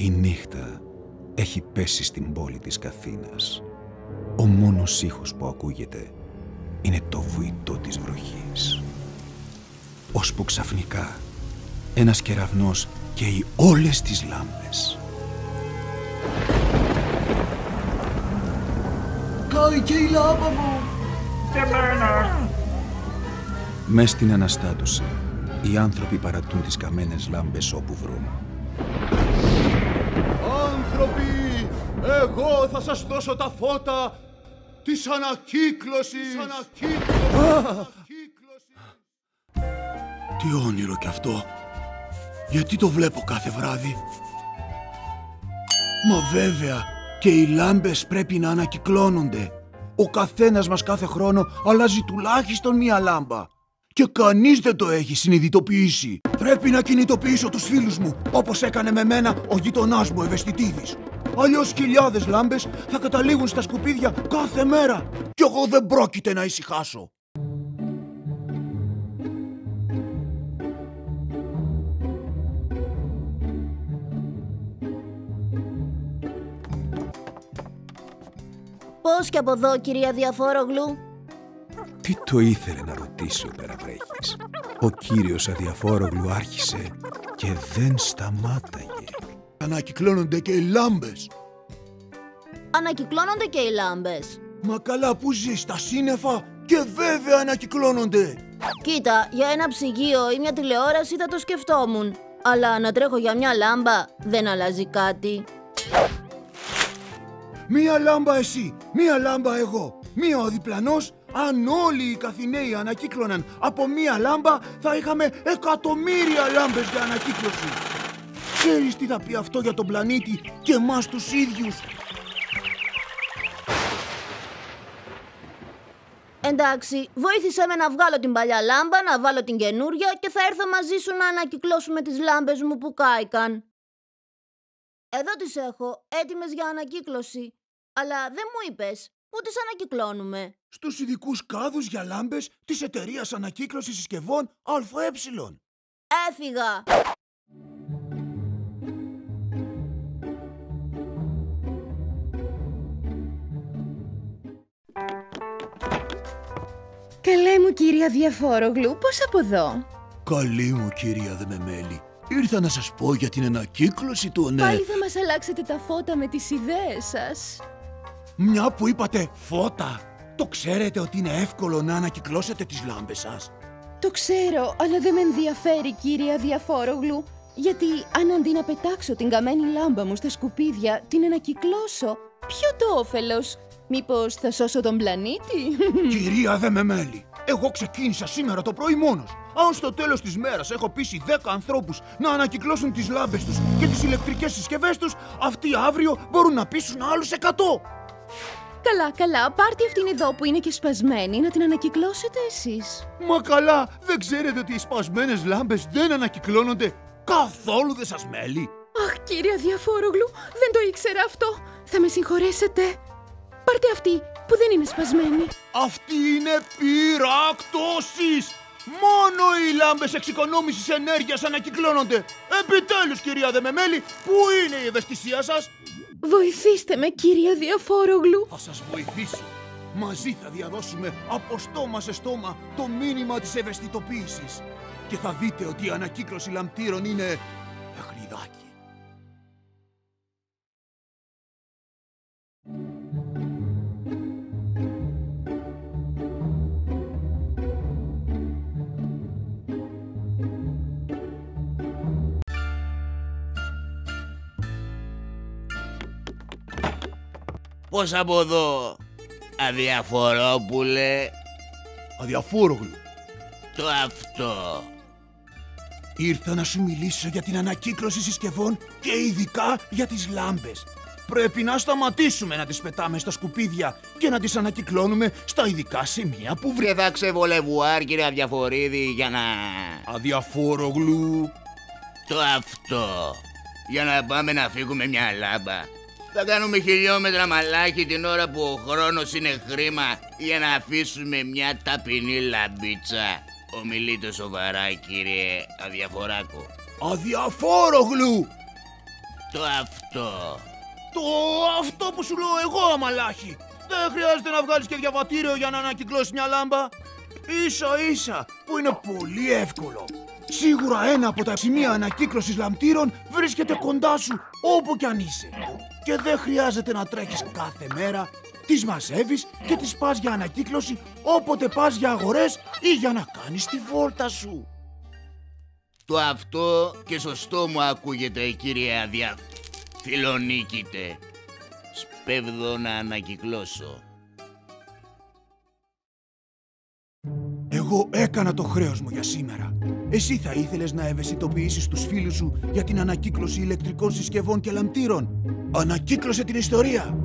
Η νύχτα έχει πέσει στην πόλη της Καθήνας. Ο μόνος ήχος που ακούγεται είναι το βουητό της βροχής. Ώσπου ξαφνικά ένας κεραυνός καίει όλες τις λάμπες. Κάει και η λάμπα μου! Και εμένα! Μες στην αναστάτωση, οι άνθρωποι παρατούν τις καμένες λάμπες όπου βρουν. Άνθρωποι, εγώ θα σας δώσω τα φώτα της ανακύκλωσης! Τι όνειρο κι αυτό! Γιατί το βλέπω κάθε βράδυ? Μα βέβαια, και οι λάμπες πρέπει να ανακυκλώνονται. Ο καθένας μας κάθε χρόνο αλλάζει τουλάχιστον μία λάμπα. Και κανείς δεν το έχει συνειδητοποιήσει. Πρέπει να κινητοποιήσω τους φίλους μου, όπως έκανε με μένα ο γειτονάς μου Ευαισθητίδης. Αλλιώς χιλιάδες λάμπες θα καταλήγουν στα σκουπίδια κάθε μέρα. Κι εγώ δεν πρόκειται να ησυχάσω. Πώς και από εδώ, κυρία Διαφόρογλου? Τι το ήθελε να ρωτήσει ο Περαβρέχης? Ο κύριος Αδιαφόρογλου άρχισε και δεν σταμάταγε. Ανακυκλώνονται και οι λάμπες. Ανακυκλώνονται και οι λάμπες. Μα καλά, που ζεις στα σύννεφα? Και βέβαια ανακυκλώνονται. Κοίτα, για ένα ψυγείο ή μια τηλεόραση θα το σκεφτόμουν. Αλλά να τρέχω για μια λάμπα δεν αλλάζει κάτι. Μία λάμπα εσύ, μία λάμπα εγώ, μία ο διπλανός. Αν όλοι οι Καθηναίοι ανακύκλωναν από μία λάμπα, θα είχαμε εκατομμύρια λάμπες για ανακύκλωση. Ξέρεις τι θα πει αυτό για τον πλανήτη και εμάς τους ίδιους? Εντάξει, βοήθησέ με να βγάλω την παλιά λάμπα, να βάλω την καινούρια και θα έρθω μαζί σου να ανακυκλώσουμε τις λάμπες μου που κάηκαν. Εδώ τις έχω, έτοιμες για ανακύκλωση. Αλλά δεν μου είπες, πού τις ανακυκλώνουμε? Στους ειδικούς κάδους για λάμπες της εταιρείας ανακύκλωσης συσκευών ΑΕ. Έφυγα! Καλέ μου κυρία Διαφόρογλου, πώς από εδώ? Καλή μου κυρία Δεμεμέλη. Ήρθα να σας πω για την ανακύκλωση του Πάλι θα μας αλλάξετε τα φώτα με τις ιδέες σας. Μια που είπατε φώτα, το ξέρετε ότι είναι εύκολο να ανακυκλώσετε τις λάμπες σας? Το ξέρω, αλλά δεν με ενδιαφέρει κυρία Διαφόρογλου. Γιατί αν αντί να πετάξω την καμένη λάμπα μου στα σκουπίδια, την ανακυκλώσω, ποιο το όφελος? Μήπως θα σώσω τον πλανήτη? Κυρία Δεμεμέλη, εγώ ξεκίνησα σήμερα το πρωί μόνος. Αν στο τέλος της μέρας έχω πείσει 10 ανθρώπους να ανακυκλώσουν τις λάμπες τους και τις ηλεκτρικές συσκευές τους, αυτοί αύριο μπορούν να πείσουν άλλους 100. Καλά, πάρτε αυτήν εδώ που είναι και σπασμένη, να την ανακυκλώσετε εσείς. Μα καλά, δεν ξέρετε ότι οι σπασμένες λάμπες δεν ανακυκλώνονται? Καθόλου δεν σας μέλει? Αχ, κύριε Διαφόρογλου, δεν το ήξερα αυτό. Θα με συγχωρέσετε. Πάρτε αυτή που δεν είναι σπασμένη. Αυτή είναι πυράκτωσης! Μόνο οι λάμπες εξοικονόμησης ενέργειας ανακυκλώνονται. Επιτέλους, κυρία Δεμεμέλη, πού είναι η ευαισθησία σας? Βοηθήστε με, κυρία Διαφόρογλου. Θα σας βοηθήσω. Μαζί θα διαδώσουμε από στόμα σε στόμα το μήνυμα της ευαισθητοποίησης. Και θα δείτε ότι η ανακύκλωση λαμπτήρων είναι παιχνιδάκι. Πώς από εδώ, Αδιαφορόπουλε? Αδιαφόρογλου. Το αυτό. Ήρθα να σου μιλήσω για την ανακύκλωση συσκευών και ειδικά για τις λάμπες. Πρέπει να σταματήσουμε να τις πετάμε στα σκουπίδια και να τις ανακυκλώνουμε στα ειδικά σημεία που Και θα ξεβολευουάρ, κύριε Αδιαφορίδη, για να... Αδιαφόρογλου. Το αυτό. Για να πάμε να φύγουμε μια λάμπα. Θα κάνουμε χιλιόμετρα μαλάκι την ώρα που ο χρόνος είναι χρήμα για να αφήσουμε μια ταπεινή λαμπίτσα. Ομιλείτε σοβαρά, κύριε Αδιαφοράκο. Αδιαφόρογλου! Το αυτό. Το αυτό που σου λέω εγώ, αμαλάχη. Δεν χρειάζεται να βγάλεις και διαβατήριο για να ανακυκλώσεις μια λάμπα. Ίσα ίσα που είναι πολύ εύκολο. Σίγουρα ένα από τα σημεία ανακύκλωσης λαμπτήρων βρίσκεται κοντά σου όπου κι αν είσαι. Και δεν χρειάζεται να τρέχεις κάθε μέρα. Τις μαζεύεις και τις πας για ανακύκλωση όποτε πας για αγορές ή για να κάνεις τη βόλτα σου. Το αυτό και σωστό μου ακούγεται, κύριε Φιλονίκητε. Σπέβδω να ανακυκλώσω. Εγώ έκανα το χρέος μου για σήμερα. Εσύ θα ήθελες να ευαισθητοποιήσεις τους φίλους σου για την ανακύκλωση ηλεκτρικών συσκευών και λαμπτήρων? Ανακύκλωσε την ιστορία!